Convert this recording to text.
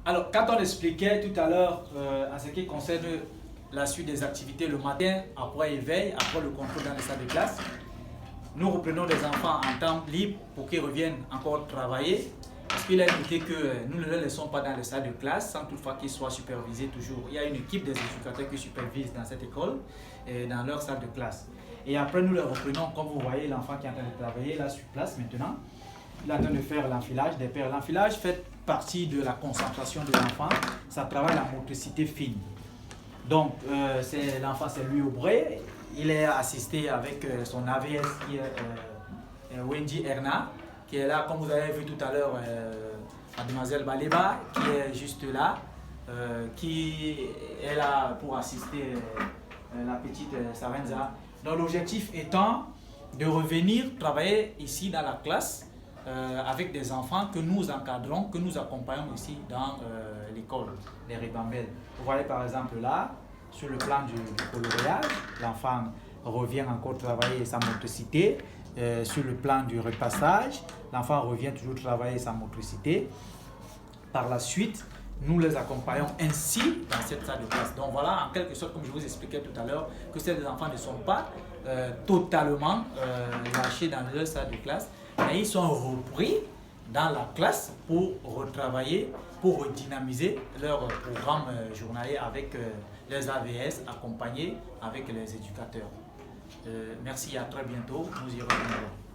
Alors, quand on expliquait tout à l'heure en ce qui concerne la suite des activités le matin, après éveil, après le contrôle dans les salles de classe, nous reprenons les enfants en temps libre pour qu'ils reviennent encore travailler. Parce qu'il a noté que nous ne les laissons pas dans les salles de classe sans toutefois qu'ils soient supervisés toujours. Il y a une équipe des éducateurs qui supervise dans cette école et dans leur salle de classe. Et après, nous les reprenons, comme vous voyez, l'enfant qui est en train de travailler là sur place maintenant. Il est en train de faire l'enfilage des paires. L'enfilage fait partie de la concentration de l'enfant. Ça travaille la motricité fine. Donc, l'enfant, c'est lui au bray. Il est assisté avec son AVS qui est Wendy Erna, qui est là, comme vous avez vu tout à l'heure, mademoiselle Baleba, qui est juste là, qui est là pour assister la petite Savenza. Donc, l'objectif étant de revenir travailler ici dans la classe avec des enfants que nous encadrons, que nous accompagnons ici dans l'école, les Ribambelles. Vous voyez par exemple là, sur le plan du coloriage, l'enfant revient encore travailler sa motricité. Sur le plan du repassage, l'enfant revient toujours travailler sa motricité. Par la suite, nous les accompagnons ainsi dans cette salle de classe. Donc voilà, en quelque sorte, comme je vous expliquais tout à l'heure, que ces enfants ne sont pas totalement lâchés dans leur salle de classe, mais ils sont repris dans la classe pour retravailler, pour redynamiser leur programme journalier avec les AVS accompagnés avec les éducateurs. Merci, à très bientôt, nous y reviendrons.